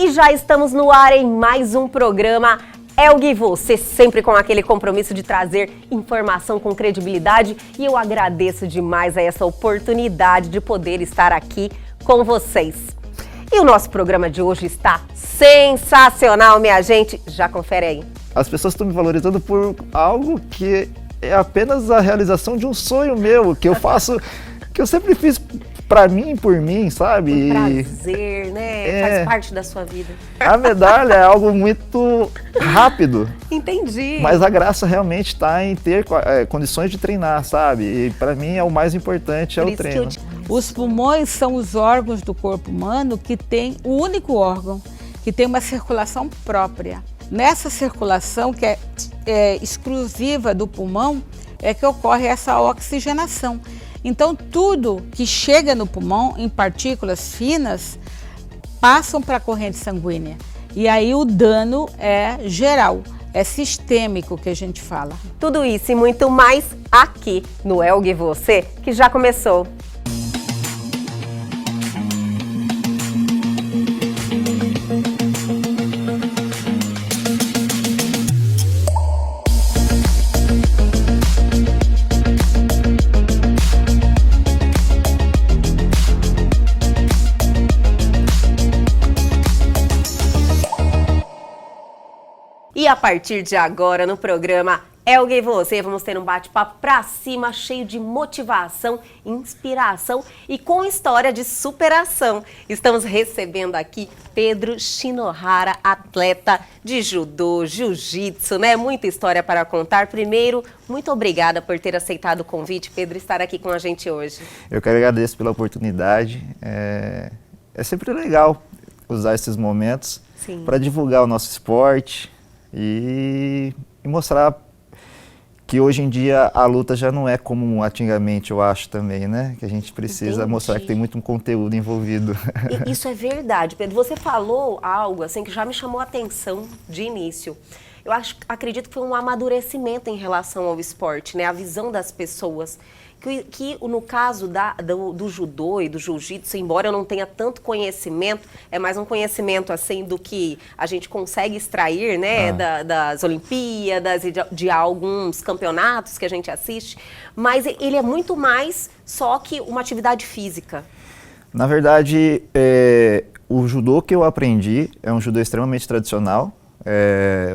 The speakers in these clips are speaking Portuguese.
E já estamos no ar em mais um programa Elgue Você, sempre com aquele compromisso de trazer informação com credibilidade. E eu agradeço demais a essa oportunidade de poder estar aqui com vocês. E o nosso programa de hoje está sensacional, minha gente. Já confere aí. As pessoas estão me valorizando por algo que é apenas a realização de um sonho meu, que eu faço, que eu sempre fiz pra mim, por mim, sabe? Um prazer, né? Faz parte da sua vida. A medalha é algo muito rápido. Entendi. Mas a graça realmente está em ter condições de treinar, sabe? E pra mim é o mais importante, é o treino. Os pulmões são os órgãos do corpo humano que tem o único órgão que tem uma circulação própria. Nessa circulação, que é exclusiva do pulmão, é que ocorre essa oxigenação. Então, tudo que chega no pulmão, em partículas finas, passam para a corrente sanguínea. E aí o dano é geral, é sistêmico que a gente fala. Tudo isso e muito mais aqui no Elgue Você, que já começou. E a partir de agora, no programa Elgue Você, vamos ter um bate-papo pra cima, cheio de motivação, inspiração e com história de superação. Estamos recebendo aqui Pedro Shinohara, atleta de judô, jiu-jitsu, né? Muita história para contar. Primeiro, muito obrigada por ter aceitado o convite, Pedro, estar aqui com a gente hoje. Eu quero agradecer pela oportunidade. É sempre legal usar esses momentos para divulgar o nosso esporte. E mostrar que hoje em dia a luta já não é como antigamente, eu acho também, né? Que a gente precisa mostrar que tem muito conteúdo envolvido. E isso é verdade, Pedro. Você falou algo assim que já me chamou a atenção de início. Eu acredito que foi um amadurecimento em relação ao esporte, né? A visão das pessoas. Que no caso do judô e do jiu-jitsu, embora eu não tenha tanto conhecimento, é mais um conhecimento assim do que a gente consegue extrair, né, das Olimpíadas e de alguns campeonatos que a gente assiste, mas ele é muito mais só que uma atividade física. Na verdade, o judô que eu aprendi é um judô extremamente tradicional.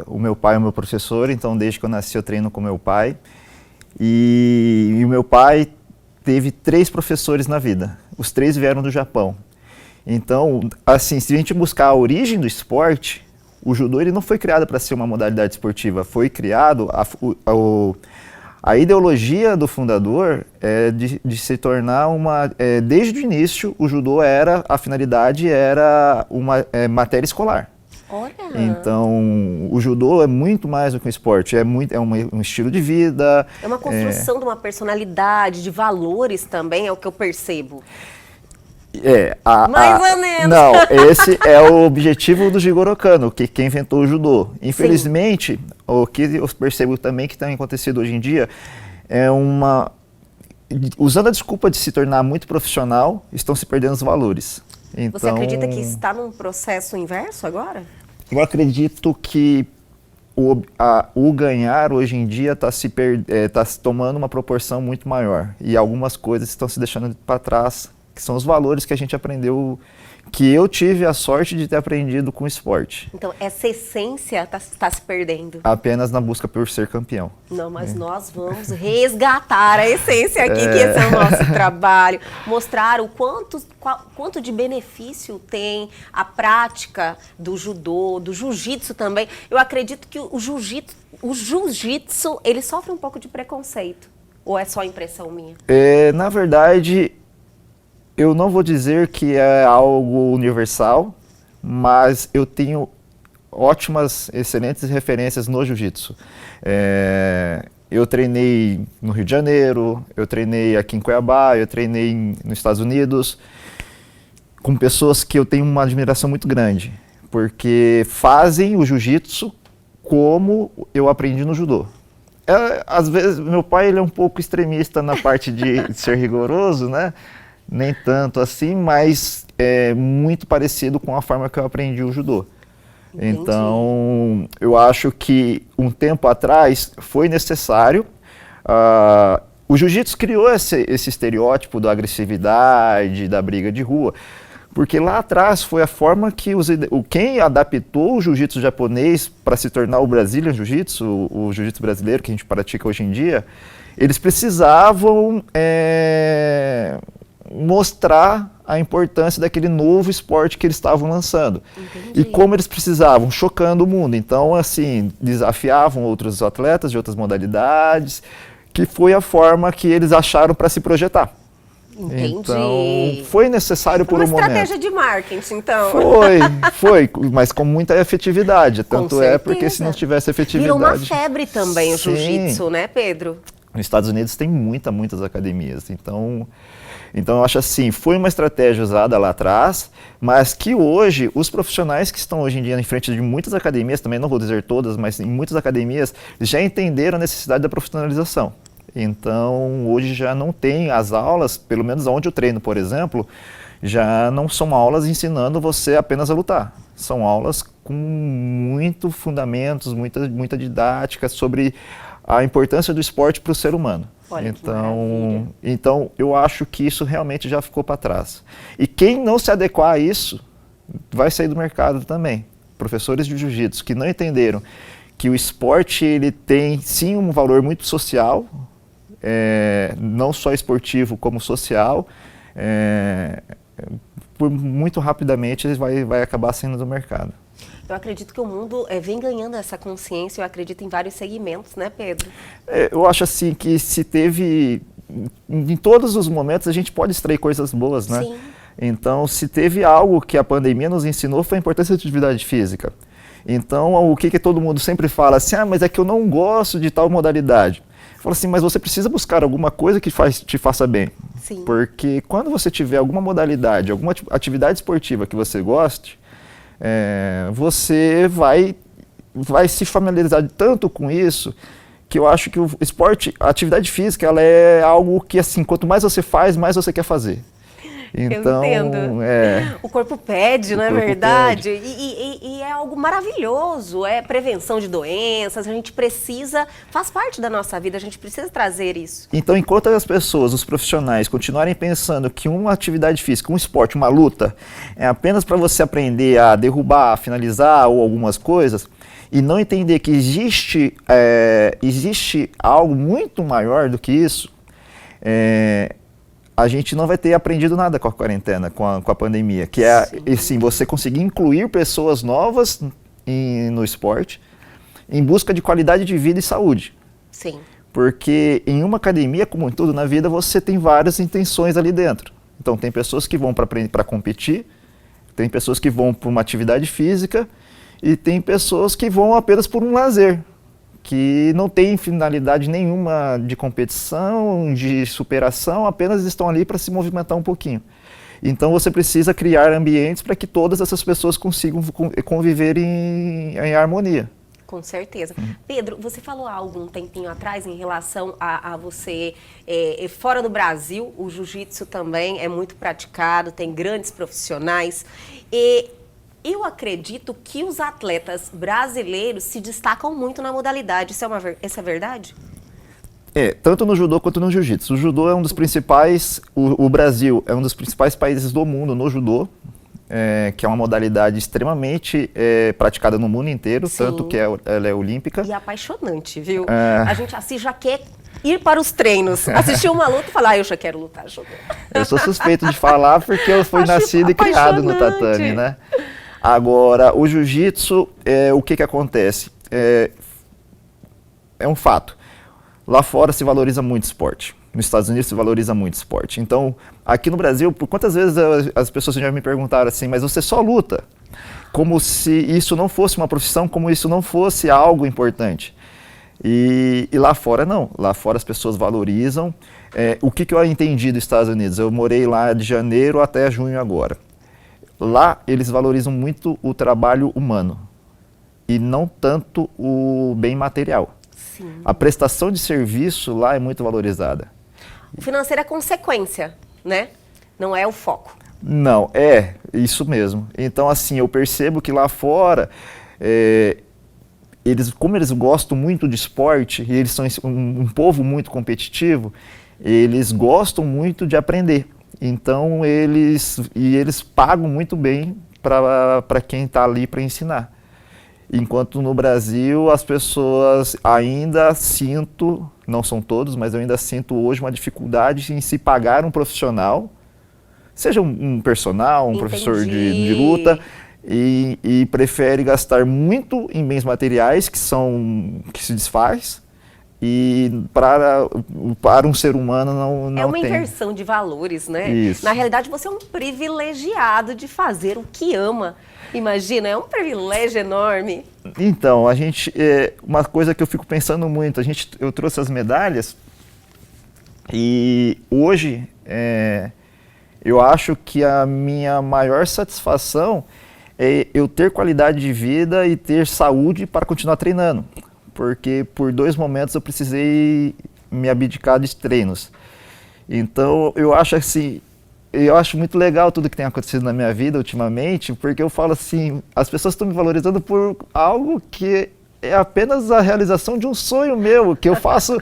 O meu pai é o meu professor, então desde que eu nasci eu treino com meu pai. E o meu pai teve 3 professores na vida, os 3 vieram do Japão. Então, assim, se a gente buscar a origem do esporte, o judô ele não foi criado para ser uma modalidade esportiva, foi criado, a ideologia do fundador é de se tornar desde o inío, o judô a finalidade era uma matéria escolar. Olha. Então, o judô é muito mais do que um esporte, é um estilo de vida. É uma construção de uma personalidade, de valores também, é o que eu percebo. Mais ou menos. Não, esse é o objetivo do Jigoro Kano, quem inventou o judô. Infelizmente, o que eu percebo também que tem acontecido hoje em dia é usando a desculpa de se tornar muito profissional, estão se perdendo os valores. Então, você acredita que está num processo inverso agora? Eu acredito que o ganhar hoje em dia está se tomando uma proporção muito maior e algumas coisas estão se deixando para trás, que são os valores que a gente aprendeu, que eu tive a sorte de ter aprendido com o esporte. Então, essa essência está se perdendo. Apenas na busca por ser campeão. Não, mas nós vamos resgatar a essência aqui, que esse é o nosso trabalho. Mostrar o quanto de benefício tem a prática do judô, do jiu-jitsu também. Eu acredito que o jiu-jitsu, ele sofre um pouco de preconceito. Ou é só impressão minha? Na verdade, eu não vou dizer que é algo universal, mas eu tenho ótimas, excelentes referências no jiu-jitsu. Eu treinei no Rio de Janeiro, eu treinei aqui em Cuiabá, eu treinei nos Estados Unidos, com pessoas que eu tenho uma admiração muito grande, porque fazem o jiu-jitsu como eu aprendi no judô. Às vezes, meu pai ele é um pouco extremista na parte de ser rigoroso, né? Nem tanto assim, mas muito parecido com a forma que eu aprendi o judô. Entendi. Então, eu acho que um tempo atrás foi necessário. O jiu-jitsu criou esse estereótipo da agressividade, da briga de rua, porque lá atrás foi a forma que quem adaptou o jiu-jitsu japonês para se tornar o Brazilian Jiu-Jitsu, o jiu-jitsu brasileiro que a gente pratica hoje em dia, eles precisavam mostrar a importância daquele novo esporte que eles estavam lançando. Entendi. E como eles precisavam, chocando o mundo. Então, assim, desafiavam outros atletas de outras modalidades, que foi a forma que eles acharam para se projetar. Entendi. Então, foi necessário por um momento. Uma estratégia de marketing, então. Foi, mas com muita efetividade. Tanto é porque se não tivesse efetividade... Virou uma febre também o Sim. jiu-jitsu, né, Pedro? Nos Estados Unidos tem muitas academias, então eu acho assim, foi uma estratégia usada lá atrás, mas que hoje, os profissionais que estão hoje em dia em frente de muitas academias, também não vou dizer todas, mas em muitas academias, já entenderam a necessidade da profissionalização. Então, hoje já não tem as aulas, pelo menos onde eu treino, por exemplo, já não são aulas ensinando você apenas a lutar. São aulas com muito fundamentos, muita didática sobre a importância do esporte para o ser humano. Olha, que então, eu acho que isso realmente já ficou para trás. E quem não se adequar a isso, vai sair do mercado também. Professores de jiu-jitsu que não entenderam que o esporte ele tem sim um valor muito social, não só esportivo como social, muito rapidamente ele vai acabar saindo do mercado. Eu acredito que o mundo vem ganhando essa consciência, eu acredito em vários segmentos, né, Pedro? Eu acho assim que se teve, em todos os momentos a gente pode extrair coisas boas, né? Sim. Então, se teve algo que a pandemia nos ensinou foi a importância da atividade física. Então, o que todo mundo sempre fala assim, mas é que eu não gosto de tal modalidade. Fala assim, mas você precisa buscar alguma coisa que te faça bem. Sim. Porque quando você tiver alguma modalidade, alguma atividade esportiva que você goste, você vai se familiarizar tanto com isso que eu acho que o esporte, a atividade física, ela é algo que assim, quanto mais você faz, mais você quer fazer. Então, eu entendo. O corpo pede, não é verdade? E é algo maravilhoso, é prevenção de doenças, a gente precisa, faz parte da nossa vida, a gente precisa trazer isso. Então, enquanto as pessoas, os profissionais, continuarem pensando que uma atividade física, um esporte, uma luta, é apenas para você aprender a derrubar, a finalizar ou algumas coisas, e não entender que existe algo muito maior do que isso, a gente não vai ter aprendido nada com a quarentena, com a pandemia, que é assim, você conseguir incluir pessoas novas no esporte em busca de qualidade de vida e saúde. Sim. Porque em uma academia, como em tudo na vida, você tem várias intenções ali dentro. Então tem pessoas que vão para competir, tem pessoas que vão para uma atividade física e tem pessoas que vão apenas por um lazer, que não tem finalidade nenhuma de competição, de superação, apenas estão ali para se movimentar um pouquinho. Então você precisa criar ambientes para que todas essas pessoas consigam conviver em harmonia. Com certeza. Pedro, você falou algo um tempinho atrás em relação a você, fora do Brasil, o jiu-jitsu também é muito praticado, tem grandes profissionais. Eu acredito que os atletas brasileiros se destacam muito na modalidade. Isso é verdade? Tanto no judô quanto no jiu-jitsu. O judô é um dos principais, o Brasil é um dos principais países do mundo no judô, que é uma modalidade extremamente praticada no mundo inteiro, Sim. tanto que ela é olímpica. E apaixonante, viu? A gente assim já quer ir para os treinos, assistir uma luta e falar, eu já quero lutar judô. Eu sou suspeito de falar porque eu fui nascido e criado no tatame, né? Agora, o jiu-jitsu, o que acontece? É um fato. Lá fora se valoriza muito esporte. Nos Estados Unidos se valoriza muito esporte. Então, aqui no Brasil, por quantas vezes as pessoas já me perguntaram assim, mas você só luta? Como se isso não fosse uma profissão, como isso não fosse algo importante. E lá fora não. Lá fora as pessoas valorizam. O que eu entendi dos Estados Unidos? Eu morei lá de janeiro até junho agora. Lá eles valorizam muito o trabalho humano e não tanto o bem material. Sim. A prestação de serviço lá é muito valorizada. O financeiro é consequência, né? Não é o foco. Não, isso mesmo. Então, assim, eu percebo que lá fora, como eles gostam muito de esporte, e eles são um povo muito competitivo, eles gostam muito de aprender. Então, eles pagam muito bem para quem está ali para ensinar. Enquanto no Brasil, as pessoas ainda sinto, não são todos, mas eu ainda sinto hoje uma dificuldade em se pagar um profissional, seja um personal, um professor de luta, e prefere gastar muito em bens materiais que se desfaz, e para um ser humano não é uma tem. inversão de valores, né? Isso. Na realidade, você é um privilegiado de fazer o que ama. Imagina, é um privilégio enorme. Então, uma coisa que eu fico pensando muito, eu trouxe as medalhas e hoje eu acho que a minha maior satisfação é eu ter qualidade de vida e ter saúde para continuar treinando. Porque por 2 momentos eu precisei me abdicar de treinos. Então, eu acho muito legal tudo que tem acontecido na minha vida ultimamente, porque eu falo assim, as pessoas estão me valorizando por algo que é apenas a realização de um sonho meu, que eu faço,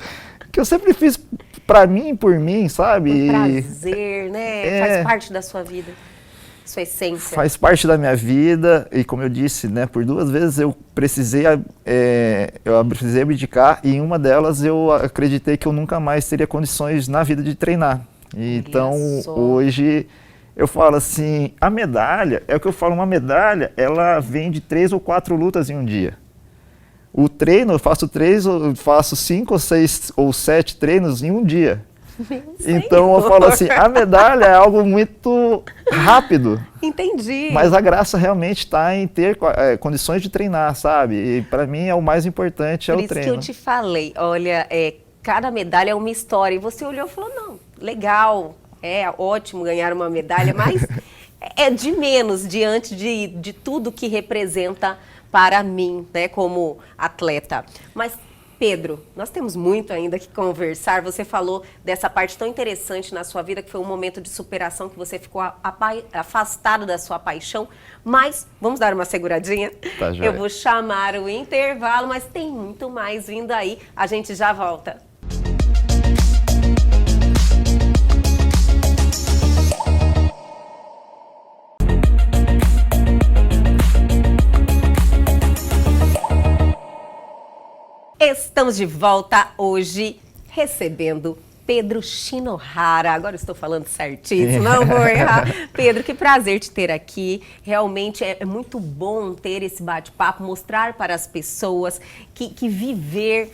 que eu sempre fiz para mim, por mim, sabe? Um prazer, né? Faz parte da sua vida, sua essência. Faz parte da minha vida e, como eu disse, né, por 2 vezes eu precisei abdicar, e em uma delas eu acreditei que eu nunca mais teria condições na vida de treinar. Então, hoje, eu falo assim, a medalha, é o que eu falo, uma medalha, ela vem de 3 ou 4 lutas em um dia. O treino, eu faço 5 ou 6 ou 7 treinos em um dia. Então, eu falo assim, a medalha é algo muito rápido. Entendi. Mas a graça realmente está em ter condições de treinar, sabe? E para mim, o mais importante é o treino. Por isso que eu te falei, olha, cada medalha é uma história. E você olhou e falou, não, legal, é ótimo ganhar uma medalha, mas é de menos diante de tudo que representa para mim, né, como atleta. Mas, Pedro, nós temos muito ainda que conversar. Você falou dessa parte tão interessante na sua vida, que foi um momento de superação, que você ficou afastado da sua paixão. Mas, vamos dar uma seguradinha? Tá, joia. Eu vou chamar o intervalo, mas tem muito mais vindo aí. A gente já volta. Estamos de volta hoje recebendo Pedro Shinohara. Agora estou falando certíssimo, não vou errar. Pedro, que prazer te ter aqui. Realmente é muito bom ter esse bate-papo, mostrar para as pessoas que viver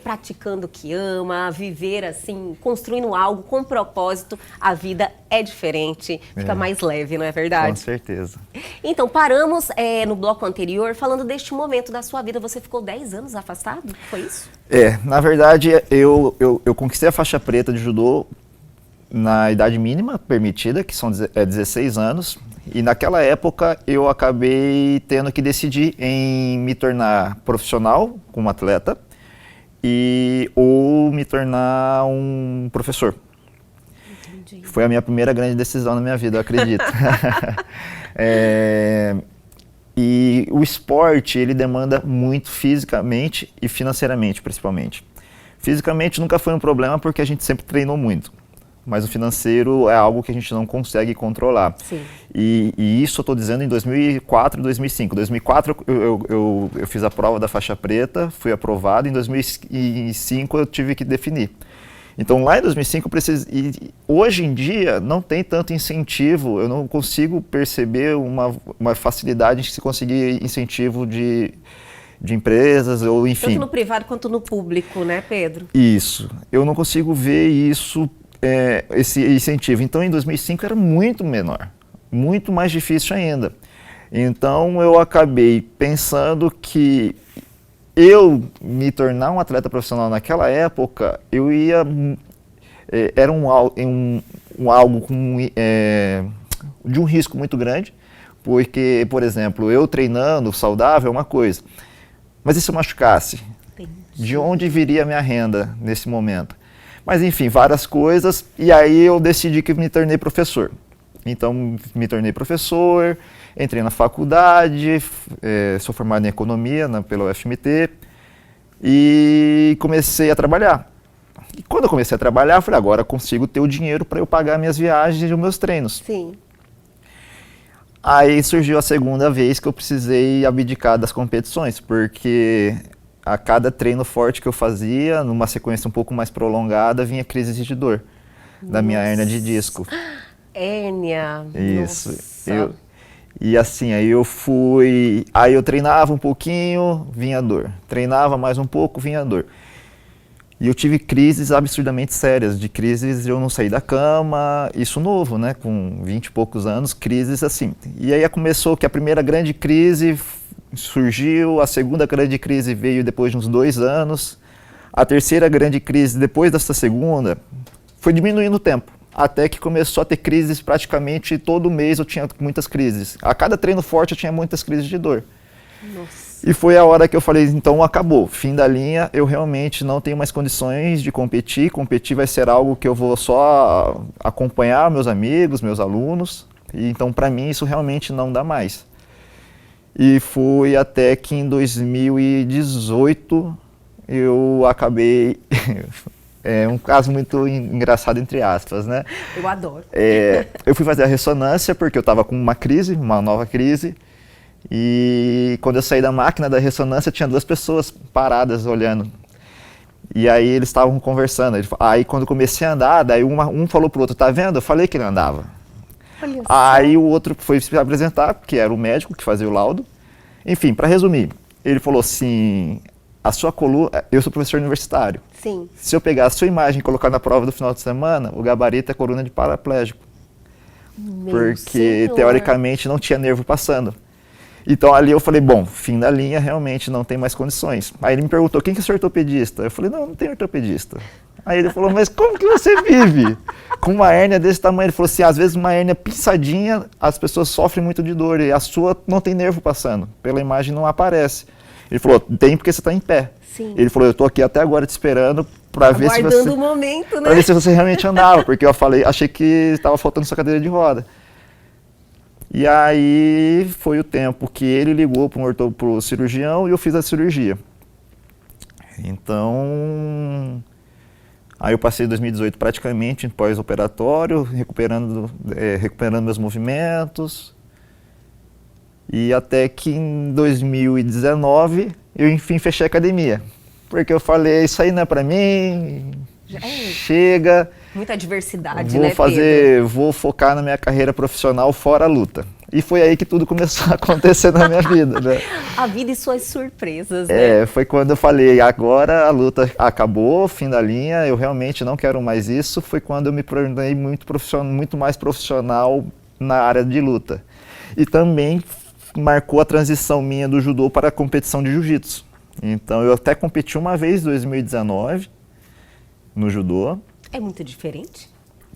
praticando o que ama, viver assim, construindo algo com propósito, a vida é diferente, fica mais leve, não é verdade? Com certeza. Então, paramos no bloco anterior falando deste momento da sua vida. Você ficou 10 anos afastado? Foi isso? Na verdade, eu conquistei a faixa preta de judô na idade mínima permitida, que são 16 anos. E naquela época eu acabei tendo que decidir em me tornar profissional como atleta ou me tornar um professor. Entendi. Foi a minha primeira grande decisão na minha vida, eu acredito. E o esporte, ele demanda muito fisicamente e financeiramente, principalmente. Fisicamente nunca foi um problema porque a gente sempre treinou muito. Mas o financeiro é algo que a gente não consegue controlar. Sim. E isso eu estou dizendo em 2004 e 2005. Em 2004 eu fiz a prova da faixa preta, fui aprovado. Em 2005 eu tive que definir. Então lá em 2005 eu precisei... Hoje em dia não tem tanto incentivo, eu não consigo perceber uma facilidade de se conseguir incentivo de empresas ou enfim. Tanto no privado quanto no público, né, Pedro? Isso. Eu não consigo ver isso, esse incentivo. Então, em 2005 era muito menor, muito mais difícil ainda. Então, eu acabei pensando que eu me tornar um atleta profissional naquela época, eu ia... era algo de um risco muito grande, porque, por exemplo, eu treinando saudável é uma coisa, mas e se eu machucasse? Entendi. De onde viria a minha renda nesse momento? Mas enfim, várias coisas, e aí eu decidi que me tornei professor. Então, me tornei professor, entrei na faculdade, sou formado em economia pela UFMT e comecei a trabalhar. E quando eu comecei a trabalhar, eu falei, agora eu consigo ter o dinheiro para eu pagar minhas viagens e os meus treinos. Sim. Aí surgiu a segunda vez que eu precisei abdicar das competições, porque a cada treino forte que eu fazia, numa sequência um pouco mais prolongada, vinha crises de dor da minha hérnia de disco. Hérnia. Isso. Nossa. E assim, aí eu treinava um pouquinho, vinha dor. Treinava mais um pouco, vinha dor. E eu tive crises absurdamente sérias, de crises de eu não sair da cama, isso novo, né, com 20 e poucos anos, crises assim. E aí começou que a primeira grande crise surgiu, a segunda grande crise veio depois de uns 2 anos, a terceira grande crise depois dessa segunda foi diminuindo o tempo, até que começou a ter crises praticamente todo mês eu tinha muitas crises. A cada treino forte eu tinha muitas crises de dor. Nossa. E foi a hora que eu falei, então acabou, fim da linha, eu realmente não tenho mais condições de competir. Competir vai ser algo que eu vou só acompanhar meus amigos, meus alunos. E então para mim isso realmente não dá mais. E foi até que em 2018 eu acabei, é um caso muito engraçado entre aspas, né? Eu adoro. Eu fui fazer a ressonância porque eu estava com uma crise, uma nova crise. E quando eu saí da máquina da ressonância, tinha 2 pessoas paradas olhando. E aí eles estavam conversando. Aí quando eu comecei a andar, daí um falou pro outro, tá vendo? Eu falei que ele andava. Olha só. Aí o outro foi se apresentar, que era o médico que fazia o laudo. Enfim, para resumir, ele falou assim, a sua coluna, eu sou professor universitário. Sim. Se eu pegar a sua imagem e colocar na prova do final de semana, o gabarito é coluna de paraplégico. Meu Porque senhor. teoricamente não tinha nervo passando. Então ali eu falei, bom, fim da linha, realmente não tem mais condições. Aí ele me perguntou, quem que é seu ortopedista? Eu falei, não tem ortopedista. Aí ele falou, mas como que você vive com uma hérnia desse tamanho? Ele falou assim, às vezes uma hérnia pinçadinha, as pessoas sofrem muito de dor e a sua não tem nervo passando, pela imagem não aparece. Ele falou, tem porque você está em pé. Sim. Ele falou, eu estou aqui até agora te esperando para ver se você... Aguardando o momento, né? Para ver se você realmente andava, porque eu falei, achei que estava faltando sua cadeira de roda. E aí foi o tempo que ele ligou para o cirurgião e eu fiz a cirurgia. Então, aí eu passei 2018 praticamente em pós-operatório, recuperando meus movimentos. E até que em 2019 eu enfim fechei a academia. Porque eu falei, isso aí não é para mim, chega... Muita diversidade, né, Pedro? Vou focar na minha carreira profissional fora a luta. E foi aí que tudo começou a acontecer na minha vida, né? A vida e suas surpresas, né? Foi quando eu falei, agora a luta acabou, fim da linha, eu realmente não quero mais isso. Foi quando eu me tornei muito mais profissional na área de luta. E também marcou a transição minha do judô para a competição de jiu-jitsu. Então eu até competi uma vez em 2019 no judô. É muito diferente?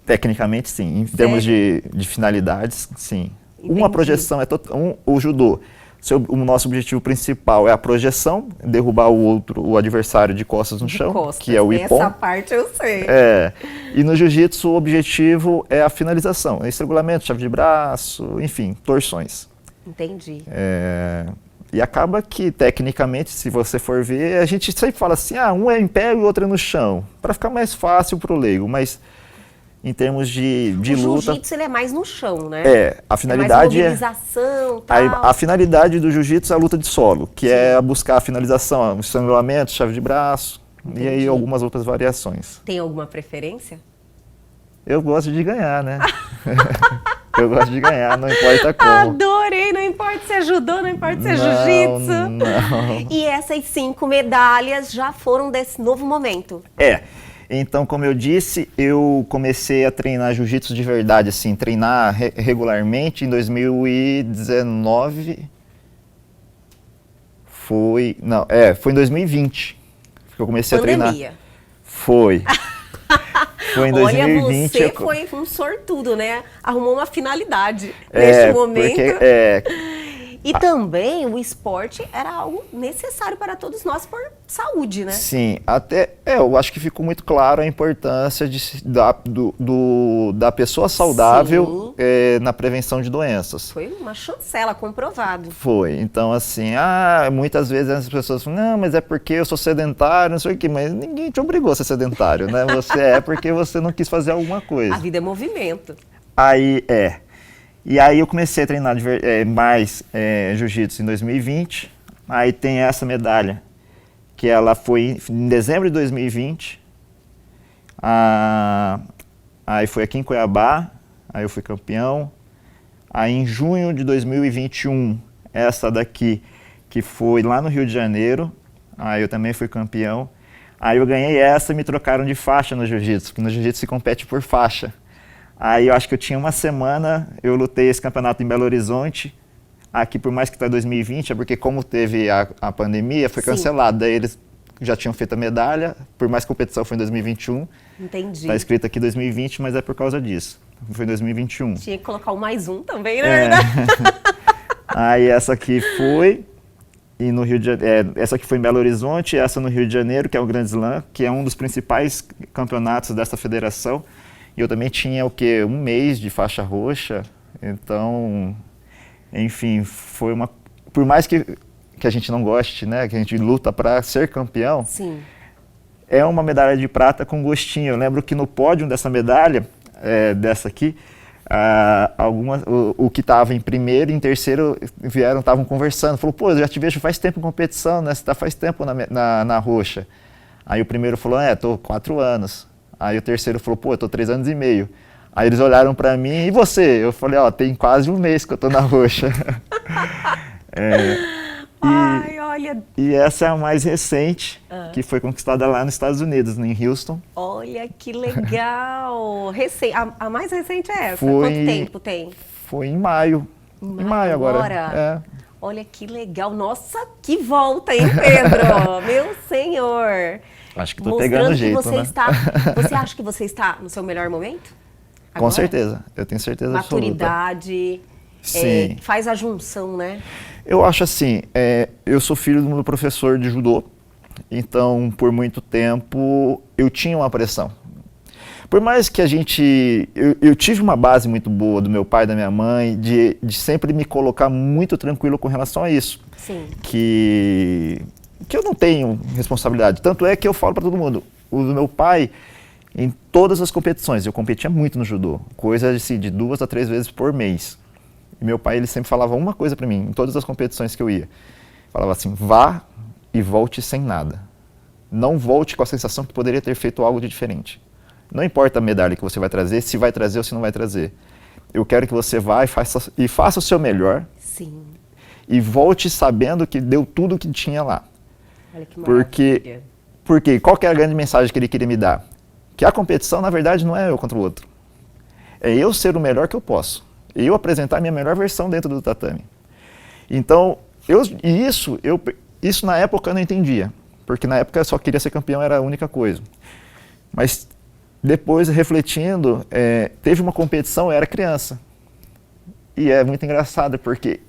Tecnicamente, sim. Em termos de finalidades, sim. Entendi. Uma projeção o judô. O nosso objetivo principal é a projeção, derrubar o adversário de costas no chão, que é o ippon. Essa parte eu sei. E no jiu-jitsu o objetivo é a finalização, estrangulamento, chave de braço, enfim, torções. Entendi. E acaba que, tecnicamente, se você for ver, a gente sempre fala assim, um é em pé e o outro é no chão, para ficar mais fácil para o leigo, mas em termos de luta... O jiu-jitsu ele é mais no chão, né? A finalidade é mais mobilização, tal. A finalidade do jiu-jitsu é a luta de solo, que é buscar a finalização, estrangulamento, chave de braço, e aí algumas outras variações. Tem alguma preferência? Eu gosto de ganhar, né? Eu gosto de ganhar, não importa como. Adorei, não importa se é judô, não importa se é jiu-jitsu. Não. E essas 5 medalhas já foram desse novo momento. Então, como eu disse, eu comecei a treinar jiu-jitsu de verdade, assim, treinar regularmente em 2019. Foi em 2020 que eu comecei Pandemia. a treinar. Foi em 2020. Olha, você foi um sortudo, né? Arrumou uma finalidade neste momento. E também o esporte era algo necessário para todos nós por saúde, né? Sim, até eu acho que ficou muito claro a importância da pessoa saudável na prevenção de doenças. Foi uma chancela, comprovado. Foi. Então, assim, muitas vezes as pessoas falam, não, mas é porque eu sou sedentário, não sei o quê, mas ninguém te obrigou a ser sedentário, né? Você é porque você não quis fazer alguma coisa. A vida é movimento. E aí eu comecei a treinar mais jiu-jitsu em 2020, aí tem essa medalha, que ela foi em dezembro de 2020, aí foi aqui em Cuiabá, aí eu fui campeão, aí em junho de 2021, essa daqui, que foi lá no Rio de Janeiro, aí eu também fui campeão, aí eu ganhei essa e me trocaram de faixa no jiu-jitsu, porque no jiu-jitsu se compete por faixa. Aí eu acho que eu tinha uma semana, eu lutei esse campeonato em Belo Horizonte, aqui por mais que está 2020, é porque como teve a pandemia, foi cancelado, daí eles já tinham feito a medalha, por mais que a competição foi em 2021. Entendi. Está escrito aqui 2020, mas é por causa disso, foi em 2021. Tinha que colocar o mais um também, né? Aí essa aqui foi, e no Rio de essa aqui foi em Belo Horizonte, essa no Rio de Janeiro, que é o Grand Slam, que é um dos principais campeonatos dessa federação. E eu também tinha, um mês de faixa roxa, então, enfim, foi uma... Por mais que a gente não goste, né, que a gente luta para ser campeão, Sim. É uma medalha de prata com gostinho. Eu lembro que no pódio dessa medalha, dessa aqui, o que estava em primeiro e em terceiro estavam conversando. Falou, pô, eu já te vejo faz tempo em competição, né, você está faz tempo na roxa. Aí o primeiro falou, estou 4 anos. Aí o terceiro falou, pô, eu tô 3 anos e meio. Aí eles olharam pra mim, e você? Eu falei, tem quase um mês que eu tô na roxa. Ai, olha. E essa é a mais recente, que foi conquistada lá nos Estados Unidos, em Houston. Olha que legal. A mais recente é essa? Quanto tempo tem? Foi em maio. Em maio agora. Olha que legal. Nossa, que volta, hein, Pedro? Meu senhor. Acho que tô pegando jeito, que você né? Você acha que você está no seu melhor momento? Agora? Com certeza, eu tenho certeza absoluta. Maturidade, Sim. faz a junção, né? Eu acho assim, eu sou filho do meu professor de judô, então por muito tempo eu tinha uma pressão. Por mais que eu tive uma base muito boa do meu pai e da minha mãe, de sempre me colocar muito tranquilo com relação a isso. Sim. Que eu não tenho responsabilidade. Tanto é que eu falo para todo mundo, o meu pai, em todas as competições, eu competia muito no judô, coisa assim, de 2 a 3 vezes por mês. E meu pai, ele sempre falava uma coisa para mim, em todas as competições que eu ia. Falava assim, vá e volte sem nada. Não volte com a sensação que poderia ter feito algo de diferente. Não importa a medalha que você vai trazer, se vai trazer ou se não vai trazer. Eu quero que você vá e faça o seu melhor. Sim. E volte sabendo que deu tudo o que tinha lá. Olha que maravilha. Porque qual que é a grande mensagem que ele queria me dar? Que a competição, na verdade, não é eu contra o outro. É eu ser o melhor que eu posso. Eu apresentar a minha melhor versão dentro do tatame. Então, isso na época eu não entendia. Porque na época eu só queria ser campeão, era a única coisa. Mas depois, refletindo, teve uma competição, eu era criança. E é muito engraçado, porque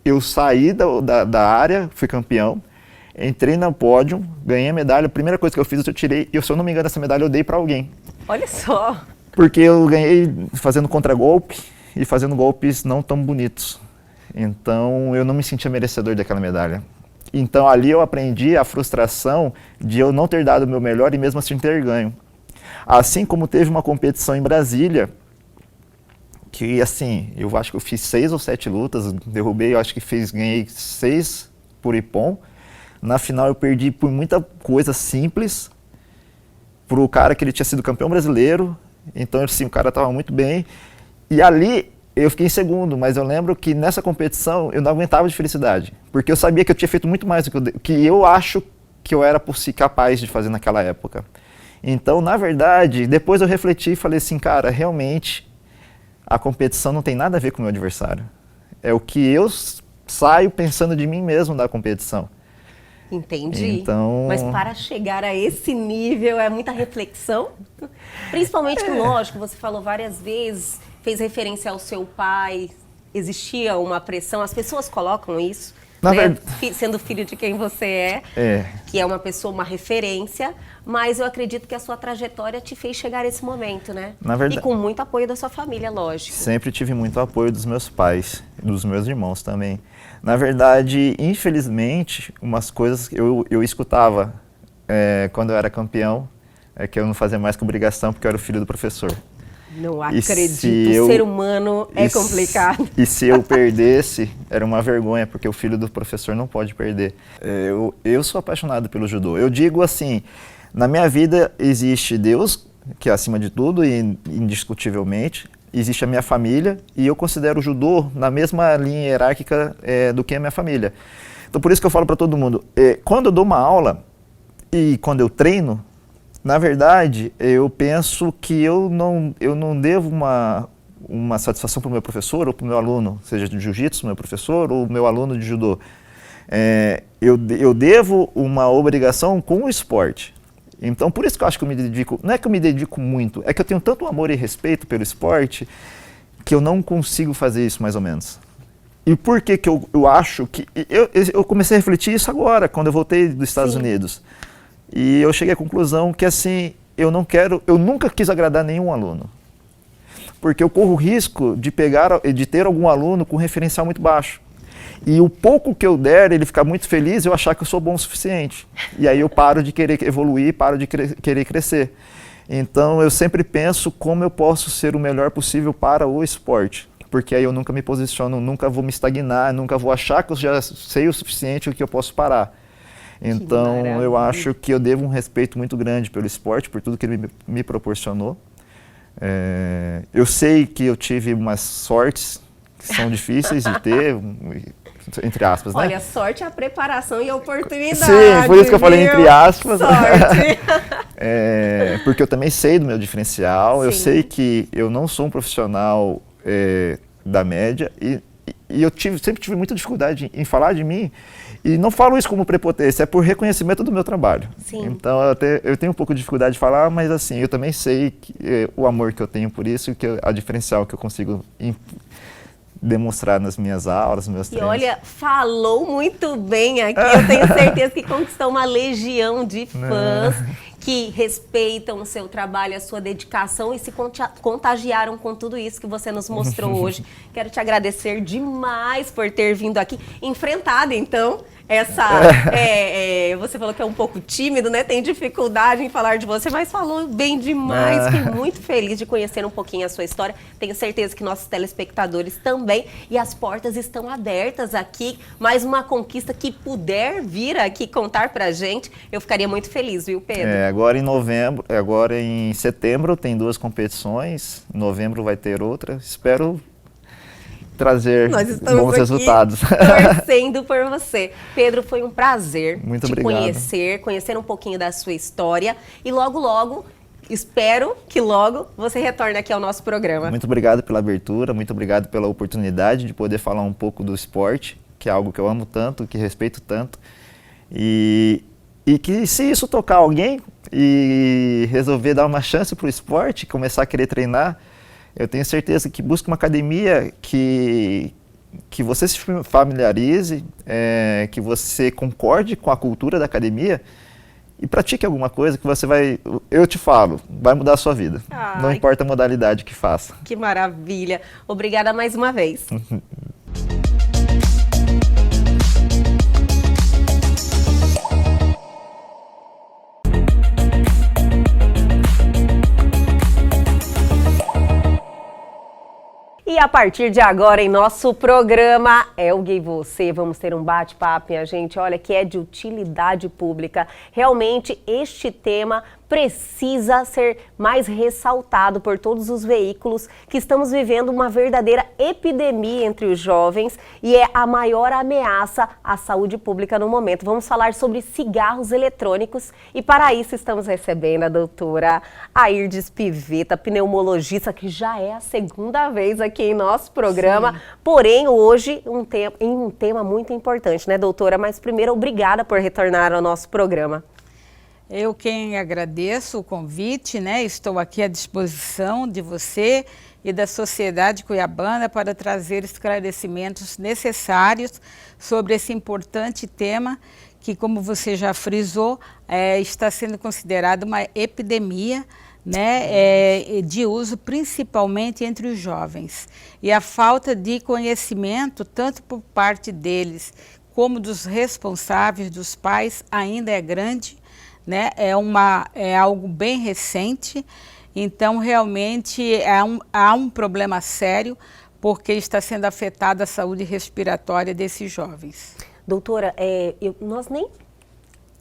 eu saí da área, fui campeão, entrei no pódio, ganhei a medalha, a primeira coisa que eu fiz, eu tirei, e se eu não me engano, essa medalha eu dei para alguém. Olha só. Porque eu ganhei fazendo contragolpe e fazendo golpes não tão bonitos. Então eu não me sentia merecedor daquela medalha. Então ali eu aprendi a frustração de eu não ter dado o meu melhor e mesmo assim ter ganho. Assim como teve uma competição em Brasília, que assim, eu acho que eu fiz 6 ou 7 lutas, derrubei, eu acho que ganhei 6 por ippon. Na final eu perdi por muita coisa simples, pro cara que ele tinha sido campeão brasileiro, então assim, o cara estava muito bem. E ali eu fiquei em segundo, mas eu lembro que nessa competição eu não aguentava de felicidade, porque eu sabia que eu tinha feito muito mais do que eu acho que eu era capaz de fazer naquela época. Então, na verdade, depois eu refleti e falei assim, cara, realmente a competição não tem nada a ver com o meu adversário. É o que eu saio pensando de mim mesmo da competição. Entendi. Então... Mas para chegar a esse nível é muita reflexão. Principalmente que, lógico, você falou várias vezes, fez referência ao seu pai, existia uma pressão? As pessoas colocam isso, Na né? verdade- Sendo filho de quem você É. que é uma pessoa, uma referência, mas eu acredito que a sua trajetória te fez chegar a esse momento, né? Na verdade- E com muito apoio da sua família, lógico. Sempre tive muito apoio dos meus pais, dos meus irmãos também. Na verdade, infelizmente, umas coisas que eu escutava quando eu era campeão, é que eu não fazia mais que obrigação porque eu era o filho do professor. Não E se acredito, o ser humano é complicado. E se eu perdesse, era uma vergonha, porque o filho do professor não pode perder. Eu sou apaixonado pelo judô. Eu digo assim, na minha vida existe Deus, que é acima de tudo, e indiscutivelmente. Existe a minha família, e eu considero o judô na mesma linha hierárquica do que a minha família. Então por isso que eu falo para todo mundo, quando eu dou uma aula e quando eu treino, na verdade, eu penso que eu não devo uma satisfação para o meu professor ou para o meu aluno, seja de jiu-jitsu, meu professor, ou meu aluno de judô. Eu devo uma obrigação com o esporte. Então, por isso que eu acho que eu me dedico, não é que eu me dedico muito, é que eu tenho tanto amor e respeito pelo esporte que eu não consigo fazer isso mais ou menos. E por que que eu acho que... Eu comecei a refletir isso agora, quando eu voltei dos Estados Sim. Unidos. E eu cheguei à conclusão que assim, eu nunca quis agradar nenhum aluno. Porque eu corro o risco de ter algum aluno com referencial muito baixo. E o pouco que eu der, ele ficar muito feliz, eu achar que eu sou bom o suficiente. E aí eu paro de querer evoluir, paro de querer crescer. Então eu sempre penso como eu posso ser o melhor possível para o esporte. Porque aí eu nunca me posiciono, nunca vou me estagnar, nunca vou achar que eu já sei o suficiente, o que eu posso parar. Então eu acho que eu devo um respeito muito grande pelo esporte, por tudo que ele me proporcionou. Eu sei que eu tive umas sortes que são difíceis de ter, entre aspas, né? Olha, sorte, a preparação e a oportunidade. Sim, por isso que eu falei entre aspas. Sorte. Porque eu também sei do meu diferencial, eu Sim. sei que eu não sou um profissional da média e eu sempre tive muita dificuldade em falar de mim. E não falo isso como prepotência, é por reconhecimento do meu trabalho. Sim. Então eu tenho um pouco de dificuldade de falar, mas assim, eu também sei o amor que eu tenho por isso, a diferencial que eu consigo demonstrar nas minhas aulas, nos meus E treinos. olha, falou muito bem aqui. Eu tenho certeza que conquistou uma legião de fãs que respeitam o seu trabalho, a sua dedicação e se contagiaram com tudo isso que você nos mostrou hoje. Quero te agradecer demais por ter vindo aqui, enfrentado então você falou que é um pouco tímido, né? Tem dificuldade em falar de você, mas falou bem demais. Fiquei muito feliz de conhecer um pouquinho a sua história. Tenho certeza que nossos telespectadores também. E as portas estão abertas aqui. Mais uma conquista que puder vir aqui contar pra gente, eu ficaria muito feliz, viu, Pedro? Agora em setembro tem 2 competições, em novembro vai ter outra. Espero trazer Nós estamos bons aqui torcendo torcendo por você. Pedro, foi um prazer Muito te obrigado. conhecer um pouquinho da sua história e logo, espero que logo você retorne aqui ao nosso programa. Muito obrigado pela abertura, muito obrigado pela oportunidade de poder falar um pouco do esporte, que é algo que eu amo tanto, que respeito tanto. E que se isso tocar alguém e resolver dar uma chance para o esporte, começar a querer treinar, eu tenho certeza que busque uma academia que você se familiarize, que você concorde com a cultura da academia e pratique alguma coisa que você vai, eu te falo, vai mudar a sua vida. Ai. Não importa a modalidade que faça. Que maravilha. Obrigada mais uma vez. E a partir de agora, em nosso programa Elga e Você, vamos ter um bate-papo, minha gente, olha, que é de utilidade pública. Realmente, este tema precisa ser mais ressaltado por todos os veículos que estamos vivendo uma verdadeira epidemia entre os jovens e é a maior ameaça à saúde pública no momento. Vamos falar sobre cigarros eletrônicos e para isso estamos recebendo a doutora Airdes Pivetta, pneumologista, que já é a segunda vez aqui em nosso programa, sim, porém hoje em um tema muito importante, né, doutora? Mas primeiro, obrigada por retornar ao nosso programa. Eu quem agradeço o convite, né? Estou aqui à disposição de você e da sociedade cuiabana para trazer esclarecimentos necessários sobre esse importante tema que, como você já frisou, está sendo considerado uma epidemia, né, de uso principalmente entre os jovens. E a falta de conhecimento, tanto por parte deles como dos responsáveis, dos pais, ainda é grande, né? É algo bem recente, então realmente há um problema sério, porque está sendo afetada a saúde respiratória desses jovens. Doutora, nós nem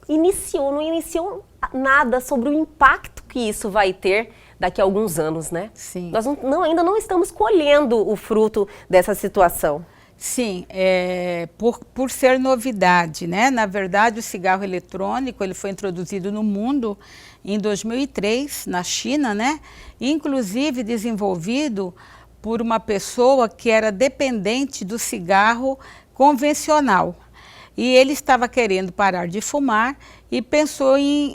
não iniciou nada sobre o impacto que isso vai ter daqui a alguns anos, né? Sim. Nós ainda não estamos colhendo o fruto dessa situação. Sim, por ser novidade, né? Na verdade, o cigarro eletrônico ele foi introduzido no mundo em 2003, na China, né? Inclusive desenvolvido por uma pessoa que era dependente do cigarro convencional. E ele estava querendo parar de fumar e pensou em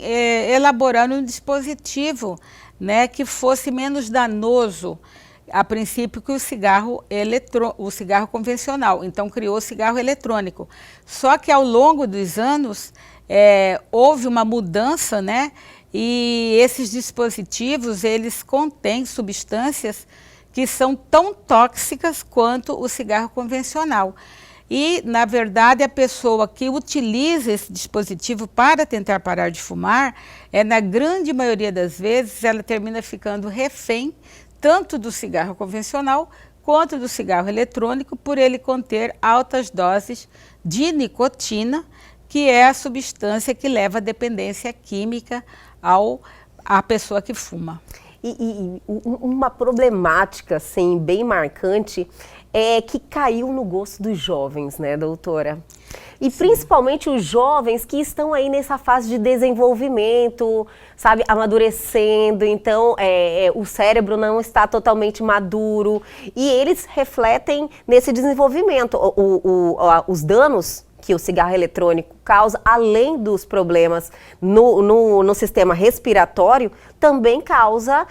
elaborar um dispositivo, né, que fosse menos danoso, a princípio, que o cigarro convencional. Então criou o cigarro eletrônico. Só que ao longo dos anos houve uma mudança, né, e esses dispositivos eles contêm substâncias que são tão tóxicas quanto o cigarro convencional. E, na verdade, a pessoa que utiliza esse dispositivo para tentar parar de fumar, na grande maioria das vezes, ela termina ficando refém tanto do cigarro convencional quanto do cigarro eletrônico, por ele conter altas doses de nicotina, que é a substância que leva à dependência química à pessoa que fuma. E uma problemática, assim, bem marcante é que caiu no gosto dos jovens, né, doutora? E sim, principalmente os jovens que estão aí nessa fase de desenvolvimento, sabe, amadurecendo, então o cérebro não está totalmente maduro e eles refletem nesse desenvolvimento. Os danos que o cigarro eletrônico causa, além dos problemas no sistema respiratório, também causa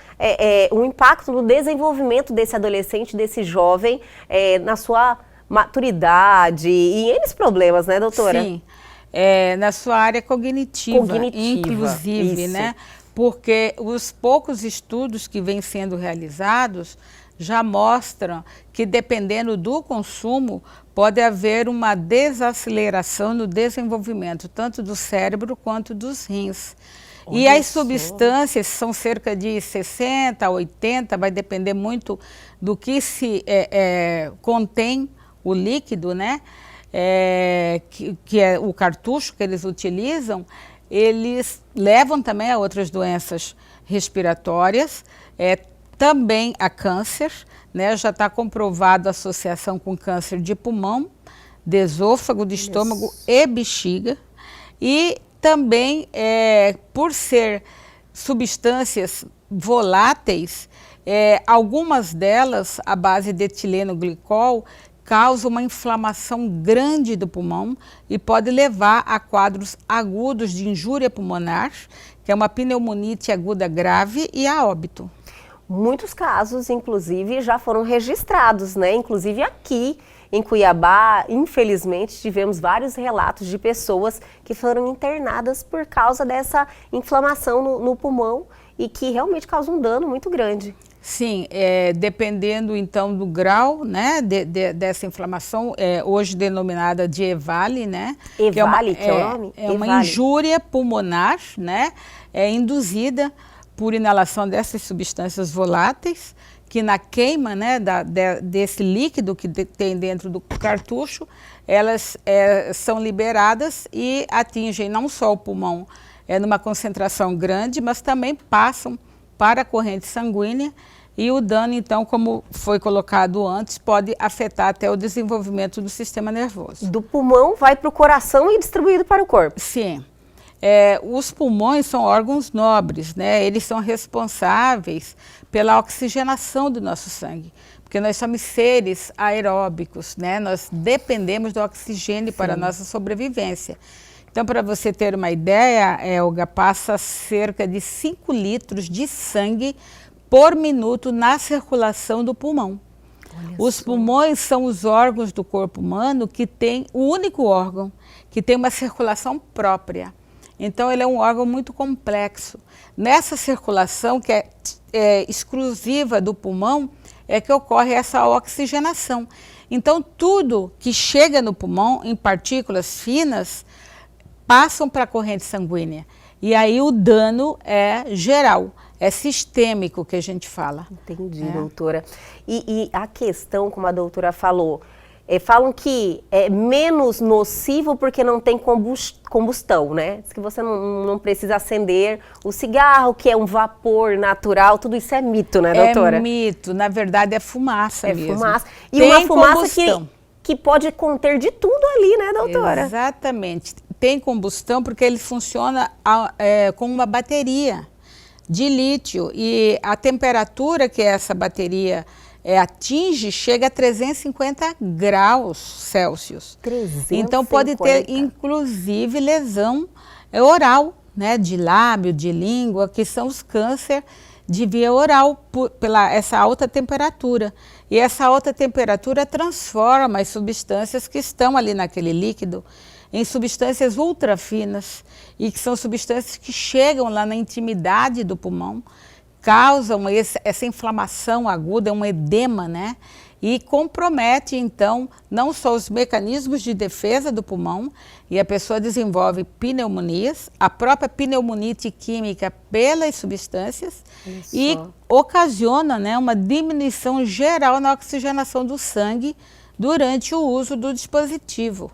um impacto no desenvolvimento desse adolescente, desse jovem, na sua maturidade e eles problemas, né, doutora? Sim, na sua área cognitiva inclusive, isso, né? Porque os poucos estudos que vêm sendo realizados já mostram que, dependendo do consumo, pode haver uma desaceleração no desenvolvimento, tanto do cérebro quanto dos rins. Olha e as substâncias são cerca de 60 a 80, vai depender muito do que se contém o líquido, né? Que é o cartucho que eles utilizam, eles levam também a outras doenças respiratórias, também a câncer, né? Já está comprovado a associação com câncer de pulmão, de esôfago, de estômago e bexiga. E também, por ser substâncias voláteis, algumas delas, à base de etileno glicol, causam uma inflamação grande do pulmão e pode levar a quadros agudos de injúria pulmonar, que é uma pneumonite aguda grave, e a óbito. Muitos casos, inclusive, já foram registrados, né? Inclusive aqui em Cuiabá, infelizmente, tivemos vários relatos de pessoas que foram internadas por causa dessa inflamação no pulmão e que realmente causa um dano muito grande. Sim, dependendo então do grau, né, dessa inflamação, hoje denominada de EVALI, né? EVALI, que é o nome? É uma injúria pulmonar, né? Induzida por inalação dessas substâncias voláteis, que na queima, né, desse líquido que tem dentro do cartucho, elas são liberadas e atingem não só o pulmão numa concentração grande, mas também passam para a corrente sanguínea e o dano, então, como foi colocado antes, pode afetar até o desenvolvimento do sistema nervoso. Do pulmão vai para o coração e distribuído para o corpo? Sim. Os pulmões são órgãos nobres, né? Eles são responsáveis pela oxigenação do nosso sangue, porque nós somos seres aeróbicos, né? Nós dependemos do oxigênio Sim. para a nossa sobrevivência. Então, para você ter uma ideia, Elga, passa cerca de 5 litros de sangue por minuto na circulação do pulmão. Os pulmões são os órgãos do corpo humano que tem o único órgão que tem uma circulação própria. Então, ele é um órgão muito complexo. Nessa circulação, que é exclusiva do pulmão, é que ocorre essa oxigenação. Então, tudo que chega no pulmão, em partículas finas, passam para a corrente sanguínea. E aí o dano é geral, é sistêmico que a gente fala. Entendi, doutora. E a questão, como a doutora falou, falam que é menos nocivo porque não tem combustão, né? Diz que você não precisa acender o cigarro, que é um vapor natural, tudo isso é mito, né, doutora? É mito, na verdade é fumaça mesmo. É fumaça. E tem uma fumaça combustão. que pode conter de tudo ali, né, doutora? Exatamente. Tem combustão porque ele funciona com uma bateria de lítio e a temperatura que essa bateria atinge chega a 350 graus Celsius. 350. Então pode ter inclusive lesão oral, né, de lábio, de língua, que são os cânceres de via oral pela essa alta temperatura. E essa alta temperatura transforma as substâncias que estão ali naquele líquido em substâncias ultra finas e que são substâncias que chegam lá na intimidade do pulmão, causam essa inflamação aguda, um edema, né? E compromete, então, não só os mecanismos de defesa do pulmão, e a pessoa desenvolve pneumonias, a própria pneumonite química pelas substâncias, e ocasiona, né, uma diminuição geral na oxigenação do sangue durante o uso do dispositivo.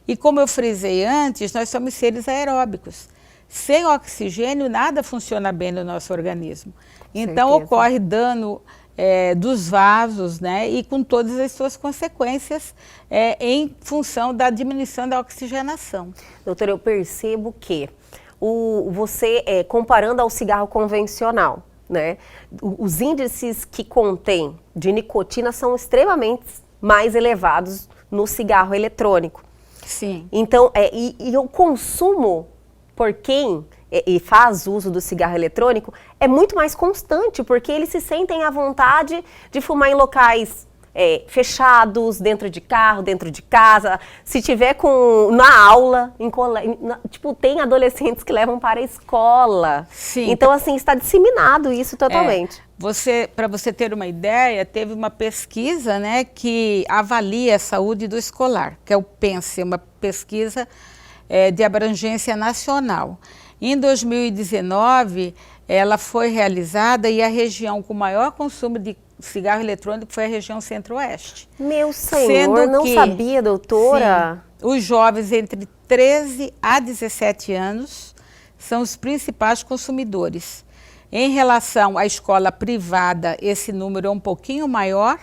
E como eu frisei antes, nós somos seres aeróbicos. Sem oxigênio, nada funciona bem no nosso organismo. Então, ocorre dano dos vasos, né? E com todas as suas consequências em função da diminuição da oxigenação. Doutora, eu percebo que você, comparando ao cigarro convencional, né? Os índices que contém de nicotina são extremamente mais elevados no cigarro eletrônico. Sim. Então, e o consumo por quem faz uso do cigarro eletrônico é muito mais constante, porque eles se sentem à vontade de fumar em locais fechados, dentro de carro, dentro de casa, se tiver na aula, tipo, tem adolescentes que levam para a escola. Sim. Então, assim, está disseminado isso totalmente. Para você ter uma ideia, teve uma pesquisa, né, que avalia a saúde do escolar, que é o PENSE, uma pesquisa de abrangência nacional. Em 2019, ela foi realizada e a região com maior consumo de cigarro eletrônico foi a região centro-oeste. Meu senhor, não sabia, doutora? Sim, os jovens entre 13 a 17 anos são os principais consumidores. Em relação à escola privada, esse número é um pouquinho maior,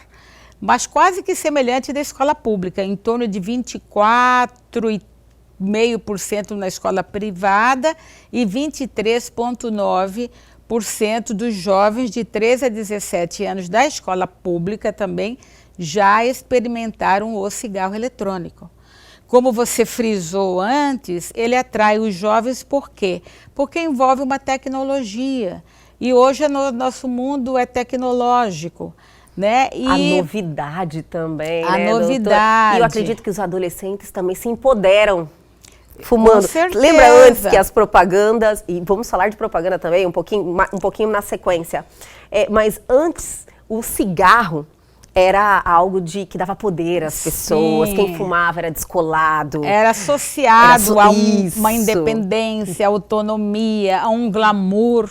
mas quase que semelhante da escola pública, em torno de 24,5% na escola privada e 23,9% dos jovens de 13 a 17 anos da escola pública também já experimentaram o cigarro eletrônico. Como você frisou antes, ele atrai os jovens por quê? Porque envolve uma tecnologia. E hoje nosso mundo é tecnológico, né? E a novidade também, a né, novidade. Doutora? E eu acredito que os adolescentes também se empoderam fumando. Com certeza. Lembra antes que as propagandas, e vamos falar de propaganda também, um pouquinho na sequência, mas antes o cigarro era algo que dava poder às pessoas. Sim. Quem fumava era descolado. Era associado a uma independência, autonomia, a um glamour.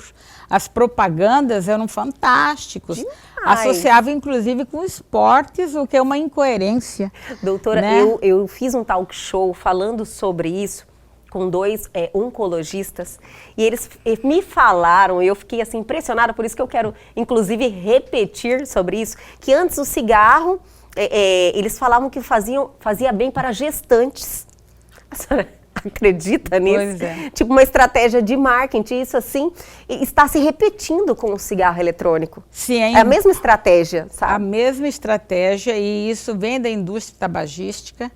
As propagandas eram fantásticos. Demais. Associavam inclusive com esportes, o que é uma incoerência. Doutora, né? eu fiz um talk show falando sobre isso com dois oncologistas e eles me falaram, e eu fiquei assim impressionada, por isso que eu quero inclusive repetir sobre isso, que antes o cigarro, eles falavam que fazia bem para gestantes. A senhora acredita nisso? Pois é. Tipo uma estratégia de marketing, isso assim, está se repetindo com o cigarro eletrônico. Sim, é a mesma estratégia, sabe? A mesma estratégia, e isso vem da indústria tabagística,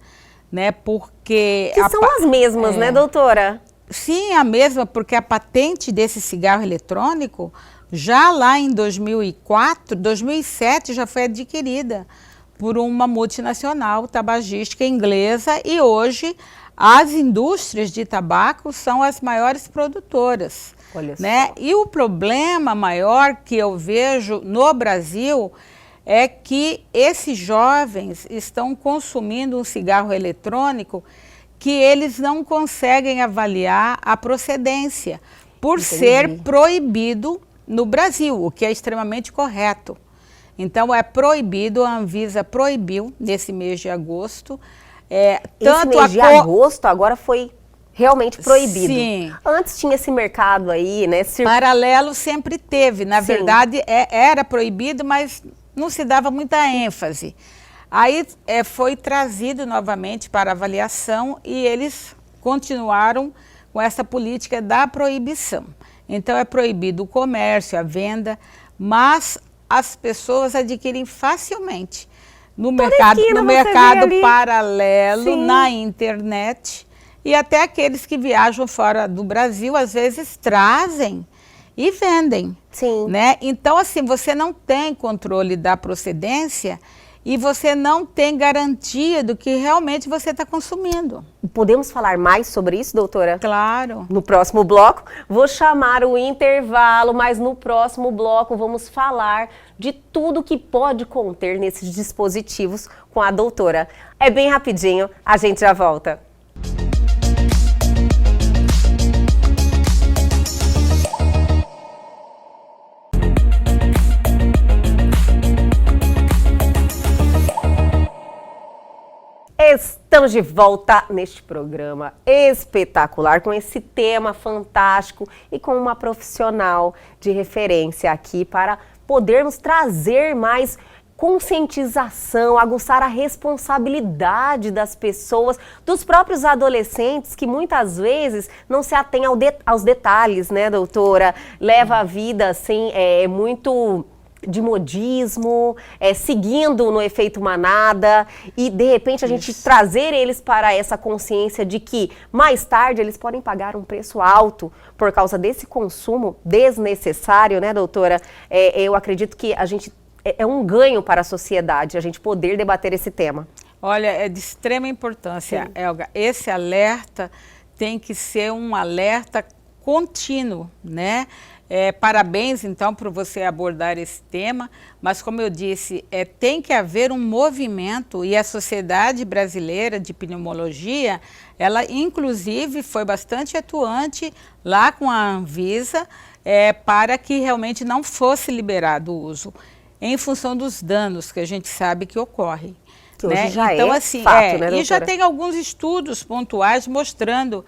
né, porque... Que são as mesmas, né, doutora? Sim, a mesma, porque a patente desse cigarro eletrônico Já lá em 2007 já foi adquirida por uma multinacional tabagística inglesa e hoje as indústrias de tabaco são as maiores produtoras. Olha né? só. E o problema maior que eu vejo no Brasil é que esses jovens estão consumindo um cigarro eletrônico que eles não conseguem avaliar a procedência, por ser proibido no Brasil, o que é extremamente correto. Então é proibido, a Anvisa proibiu nesse mês de agosto. Esse mês de agosto agora foi realmente proibido. Sim. Antes tinha esse mercado aí, né? Paralelo sempre teve, na Sim. verdade era proibido, mas não se dava muita ênfase. Aí foi trazido novamente para avaliação e eles continuaram com essa política da proibição. Então é proibido o comércio, a venda, mas as pessoas adquirem facilmente no mercado paralelo, Sim. na internet, e até aqueles que viajam fora do Brasil às vezes trazem e vendem. Sim. Né? Então, assim, você não tem controle da procedência e você não tem garantia do que realmente você está consumindo. Podemos falar mais sobre isso, doutora? Claro. No próximo bloco, vou chamar o intervalo, mas no próximo bloco vamos falar de tudo que pode conter nesses dispositivos com a doutora. É bem rapidinho, a gente já volta. Estamos de volta neste programa espetacular, com esse tema fantástico e com uma profissional de referência aqui para podermos trazer mais conscientização, aguçar a responsabilidade das pessoas, dos próprios adolescentes que muitas vezes não se atêm aos detalhes, né, doutora? Leva a vida assim, muito de modismo, seguindo no efeito manada e de repente a gente trazer eles para essa consciência de que mais tarde eles podem pagar um preço alto por causa desse consumo desnecessário, né, doutora? Eu acredito que a gente é um ganho para a sociedade a gente poder debater esse tema. Olha, é de extrema importância, Elga. Esse alerta tem que ser um alerta contínuo, né? Parabéns, então, por você abordar esse tema, mas como eu disse, tem que haver um movimento e a Sociedade Brasileira de Pneumologia, ela inclusive foi bastante atuante lá com a Anvisa para que realmente não fosse liberado o uso, em função dos danos que a gente sabe que ocorrem. Que hoje já então, assim, fato, né, doutora? E já tem alguns estudos pontuais mostrando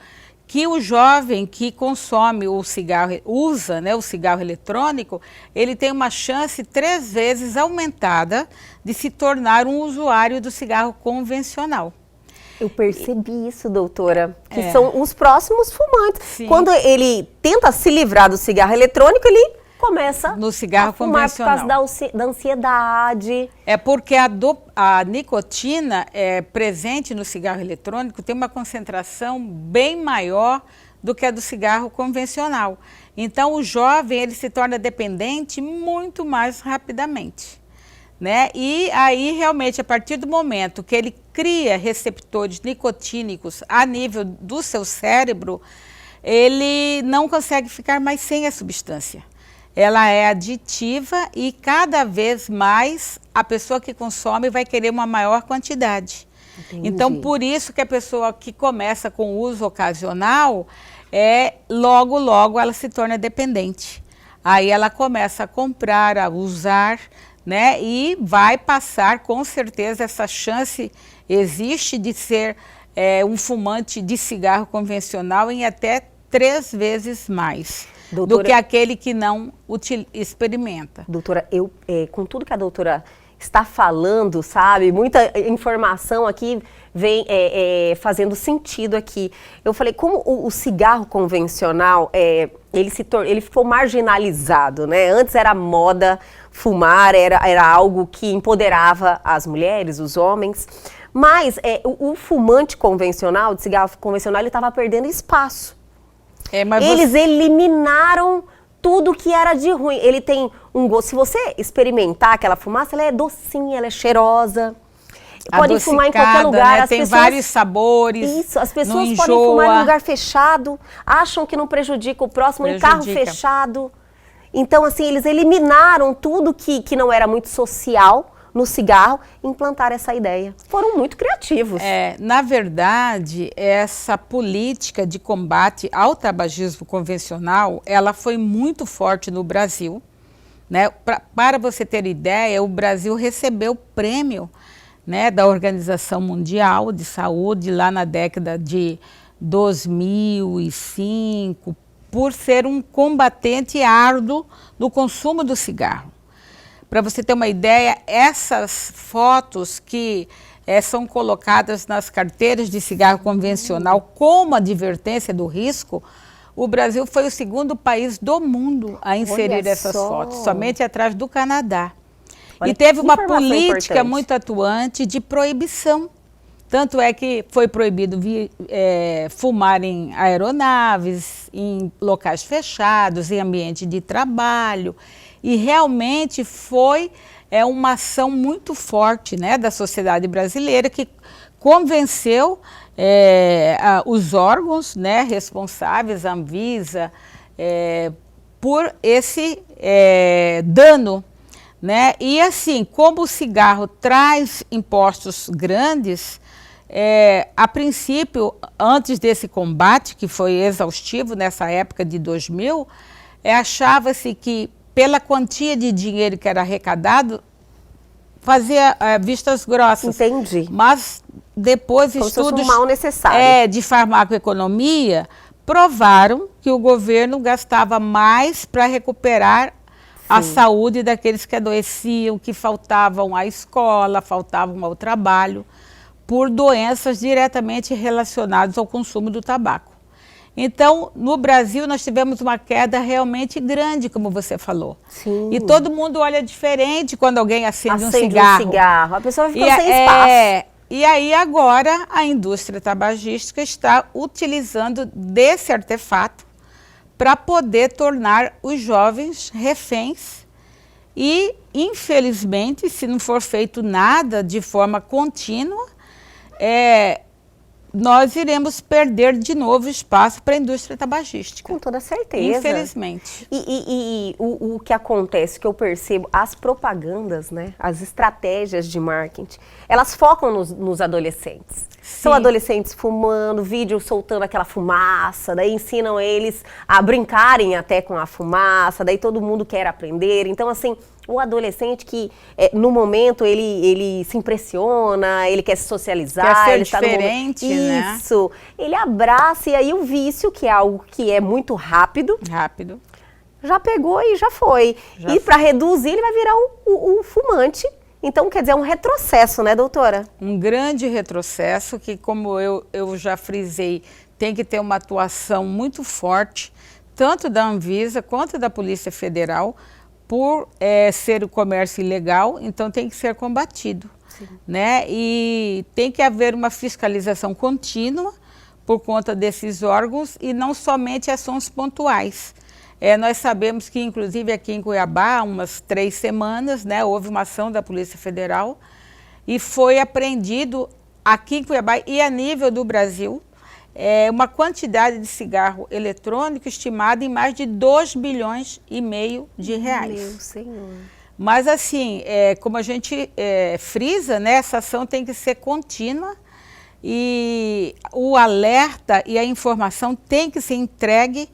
que o jovem que consome o cigarro, usa, né, o cigarro eletrônico, ele tem uma chance 3 vezes aumentada de se tornar um usuário do cigarro convencional. Eu percebi isso, doutora, que são os próximos fumantes. Sim. Quando ele tenta se livrar do cigarro eletrônico, ele começa no cigarro a fumar convencional. por causa da ansiedade. É porque a nicotina presente no cigarro eletrônico tem uma concentração bem maior do que a do cigarro convencional. Então o jovem ele se torna dependente muito mais rapidamente. Né? E aí realmente a partir do momento que ele cria receptores nicotínicos a nível do seu cérebro, ele não consegue ficar mais sem a substância. Ela é aditiva e cada vez mais a pessoa que consome vai querer uma maior quantidade. Entendi. Então, por isso que a pessoa que começa com uso ocasional, logo ela se torna dependente. Aí ela começa a comprar, a usar, né? E vai passar, com certeza, essa chance existe de ser um fumante de cigarro convencional em até 3 vezes mais. Doutora, do que aquele que não experimenta. Doutora, com tudo que a doutora está falando, sabe, muita informação aqui vem fazendo sentido aqui. Eu falei, como o cigarro convencional, ele ficou marginalizado, né? Antes era moda fumar, era algo que empoderava as mulheres, os homens, mas o fumante convencional, de cigarro convencional, ele estava perdendo espaço. Eles eliminaram tudo que era de ruim. Ele tem um gosto, se você experimentar aquela fumaça, ela é docinha, ela é cheirosa. Pode fumar em qualquer lugar. Né? Tem vários sabores. Isso, as pessoas podem fumar em lugar fechado, acham que não prejudica o próximo, em carro fechado. Então, assim, eles eliminaram tudo que não era muito social no cigarro e implantaram essa ideia. Foram muito criativos. Na verdade, essa política de combate ao tabagismo convencional, ela foi muito forte no Brasil. Né? Para você ter ideia, o Brasil recebeu o prêmio, né, da Organização Mundial de Saúde lá na década de 2005, por ser um combatente árduo do consumo do cigarro. Para você ter uma ideia, essas fotos que são colocadas nas carteiras de cigarro convencional como advertência do risco, o Brasil foi o segundo país do mundo a inserir essas fotos, somente atrás do Canadá. Olha, e teve uma política muito atuante de proibição. Tanto é que foi proibido fumar em aeronaves, em locais fechados, em ambiente de trabalho. E realmente foi uma ação muito forte, né, da sociedade brasileira que convenceu os órgãos, né, responsáveis, a Anvisa, por esse dano. Né? E assim, como o cigarro traz impostos grandes, a princípio, antes desse combate, que foi exaustivo nessa época de 2000, achava-se que pela quantia de dinheiro que era arrecadado, fazia vistas grossas. Entendi. Mas depois estudos mal necessário. De farmacoeconomia provaram que o governo gastava mais para recuperar a saúde daqueles que adoeciam, que faltavam à escola, faltavam ao trabalho, por doenças diretamente relacionadas ao consumo do tabaco. Então, no Brasil, nós tivemos uma queda realmente grande, como você falou. Sim. E todo mundo olha diferente quando alguém acende um cigarro. A pessoa fica sem espaço. E aí, agora, a indústria tabagística está utilizando desse artefato para poder tornar os jovens reféns e, infelizmente, se não for feito nada de forma contínua, nós iremos perder de novo espaço para a indústria tabagística. Com toda certeza. Infelizmente. E o que acontece, que eu percebo, as propagandas, né, as estratégias de marketing, elas focam nos adolescentes. Sim. São adolescentes fumando, vídeo soltando aquela fumaça, daí ensinam eles a brincarem até com a fumaça, daí todo mundo quer aprender. Então, assim, o adolescente que, no momento, ele se impressiona, ele quer se socializar. Quer ser ele diferente, tá no né? Isso. Ele abraça, e aí o vício, que é algo que é muito rápido. Rápido. Já pegou e já foi. E para reduzir, ele vai virar o fumante. Então, quer dizer, é um retrocesso, né, doutora? Um grande retrocesso que, como eu já frisei, tem que ter uma atuação muito forte, tanto da Anvisa quanto da Polícia Federal, por ser o comércio ilegal, então tem que ser combatido. Né? E tem que haver uma fiscalização contínua por conta desses órgãos e não somente ações pontuais. Nós sabemos que, inclusive, aqui em Cuiabá, há umas 3 semanas, né, houve uma ação da Polícia Federal e foi apreendido aqui em Cuiabá e a nível do Brasil uma quantidade de cigarro eletrônico estimada em mais de 2,5 bilhões de reais. Meu Senhor. Mas assim, como a gente frisa, né, essa ação tem que ser contínua e o alerta e a informação tem que ser entregue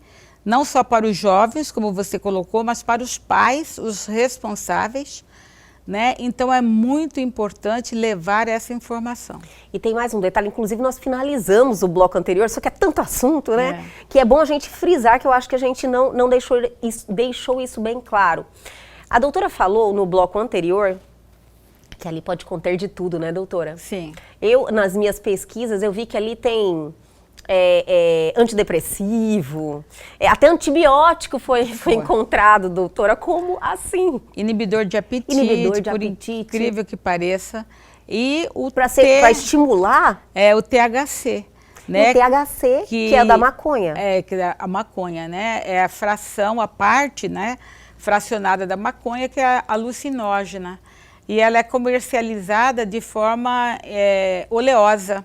não só para os jovens, como você colocou, mas para os pais, os responsáveis, né? Então é muito importante levar essa informação. E tem mais um detalhe, inclusive nós finalizamos o bloco anterior, só que é tanto assunto, né? Que é bom a gente frisar, que eu acho que a gente não deixou isso bem claro. A doutora falou no bloco anterior que ali pode conter de tudo, né, doutora? Sim. Nas minhas pesquisas, eu vi que ali tem antidepressivo, até antibiótico foi encontrado, doutora. Como assim? Inibidor de apetite, por incrível que pareça. E o para estimular? O THC. né? E THC, que é da maconha. Que é a maconha, né? É a fração, a parte, né, fracionada da maconha, que é a alucinógena. E ela é comercializada de forma oleosa.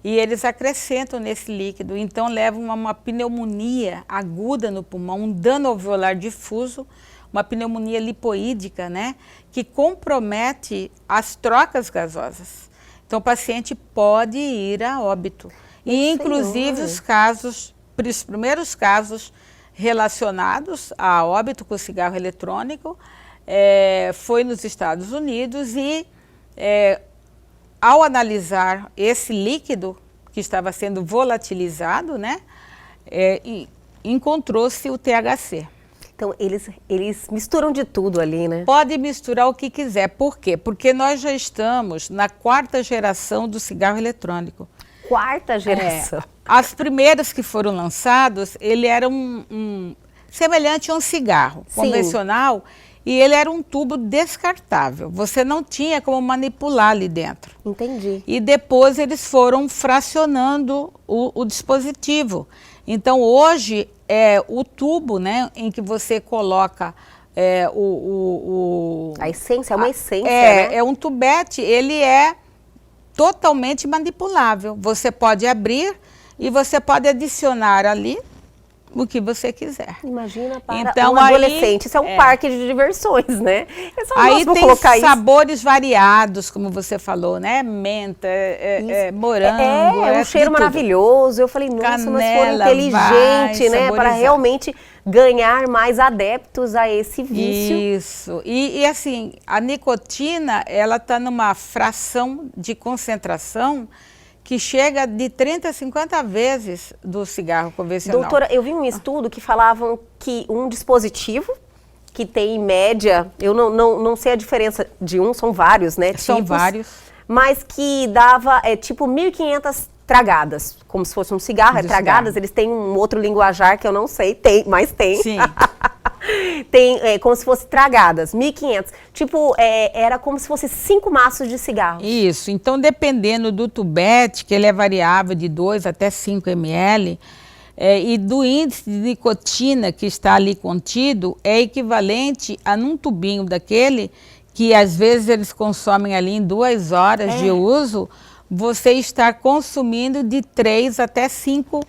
E eles acrescentam nesse líquido, então levam a uma pneumonia aguda no pulmão, um dano alveolar difuso, uma pneumonia lipoídica, né, que compromete as trocas gasosas. Então o paciente pode ir a óbito. E inclusive os primeiros casos relacionados a óbito com cigarro eletrônico foi nos Estados Unidos e ao analisar esse líquido que estava sendo volatilizado, né, encontrou-se o THC. Então, eles misturam de tudo ali, né? Pode misturar o que quiser. Por quê? Porque nós já estamos na 4ª geração do cigarro eletrônico. 4ª geração. As primeiras que foram lançados, ele era semelhante a um cigarro convencional, e ele era um tubo descartável. Você não tinha como manipular ali dentro. Entendi. E depois eles foram fracionando o dispositivo. Então hoje o tubo, né, em que você coloca a essência, é uma essência, né? É um tubete, ele é totalmente manipulável. Você pode abrir e você pode adicionar ali o que você quiser. Imagina para então, um adolescente, isso é um parque de diversões, né? Aí tem sabores variados, como você falou, né? Menta, morango. Um cheiro maravilhoso. Eu falei, nossa, canela, mas foram inteligentes, né? Para realmente ganhar mais adeptos a esse vício. Isso. E assim, a nicotina, ela está numa fração de concentração que chega de 30 a 50 vezes do cigarro convencional. Doutora, eu vi um estudo que falavam que um dispositivo que tem em média, eu não sei a diferença de são vários, né? São vários. Mas que dava tipo 1.500 tragadas, como se fosse um cigarro, tragadas, eles têm um outro linguajar que eu não sei, mas tem. Sim. Tem como se fosse tragadas, 1.500. Tipo, era como se fosse 5 maços de cigarro. Isso. Então, dependendo do tubete, que ele é variável de 2 até 5 ml, e do índice de nicotina que está ali contido, é equivalente a num tubinho daquele, que às vezes eles consomem ali em 2 horas de uso, você está consumindo de 3 até 5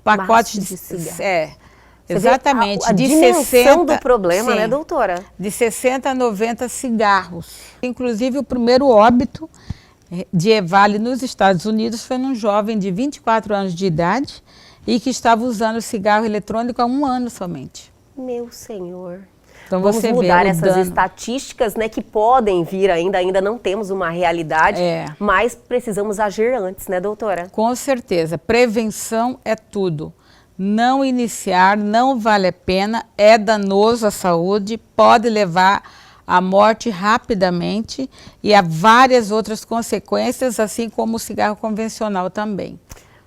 pacotes de cigarro. Exatamente. A dimensão do problema, né, doutora? De 60 a 90 cigarros. Inclusive, o primeiro óbito de EVALI nos Estados Unidos foi num jovem de 24 anos de idade e que estava usando cigarro eletrônico há 1 ano somente. Meu senhor. Então, vamos você mudar vê essas estatísticas, né, que podem vir ainda não temos uma realidade, mas precisamos agir antes, né, doutora? Com certeza. Prevenção é tudo. Não iniciar, não vale a pena, é danoso à saúde, pode levar à morte rapidamente e a várias outras consequências, assim como o cigarro convencional também.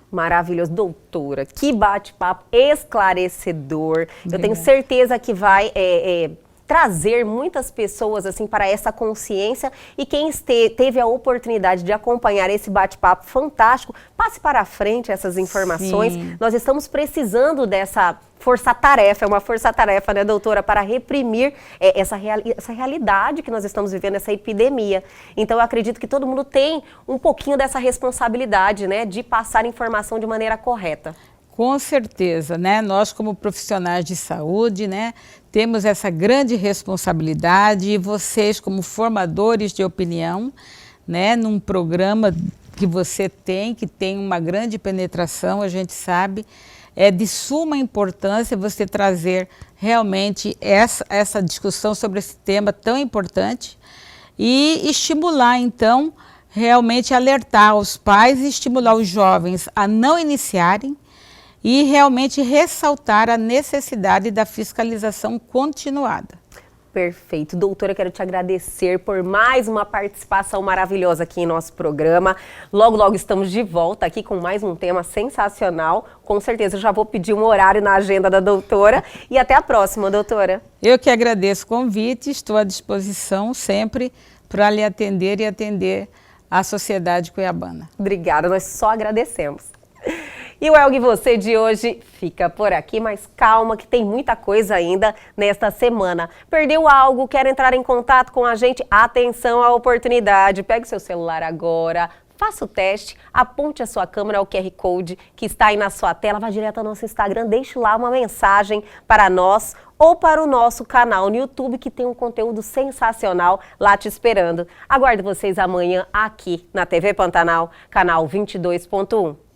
Maravilhoso, doutora, que bate-papo esclarecedor. Eu tenho certeza que vai trazer muitas pessoas assim para essa consciência, e quem teve a oportunidade de acompanhar esse bate-papo fantástico, passe para a frente essas informações. Sim. Nós estamos precisando dessa força-tarefa, é uma força-tarefa, né, doutora, para reprimir essa realidade que nós estamos vivendo, essa epidemia. Então, eu acredito que todo mundo tem um pouquinho dessa responsabilidade, né, de passar informação de maneira correta. Com certeza, né? Nós como profissionais de saúde, né, temos essa grande responsabilidade, e vocês como formadores de opinião, né, num programa que você tem, que tem uma grande penetração, a gente sabe, é de suma importância você trazer realmente essa discussão sobre esse tema tão importante e estimular, então, realmente alertar os pais e estimular os jovens a não iniciarem, e realmente ressaltar a necessidade da fiscalização continuada. Perfeito. Doutora, quero te agradecer por mais uma participação maravilhosa aqui em nosso programa. Logo, logo estamos de volta aqui com mais um tema sensacional. Com certeza já vou pedir um horário na agenda da doutora. E até a próxima, doutora. Eu que agradeço o convite, estou à disposição sempre para lhe atender e atender a sociedade cuiabana. Obrigada, nós só agradecemos. E o Elgue Você de hoje fica por aqui, mas calma que tem muita coisa ainda nesta semana. Perdeu algo, quer entrar em contato com a gente? Atenção à oportunidade, pegue seu celular agora, faça o teste, aponte a sua câmera ao QR Code que está aí na sua tela, vá direto ao nosso Instagram, deixe lá uma mensagem para nós ou para o nosso canal no YouTube, que tem um conteúdo sensacional lá te esperando. Aguardo vocês amanhã aqui na TV Pantanal, canal 22.1.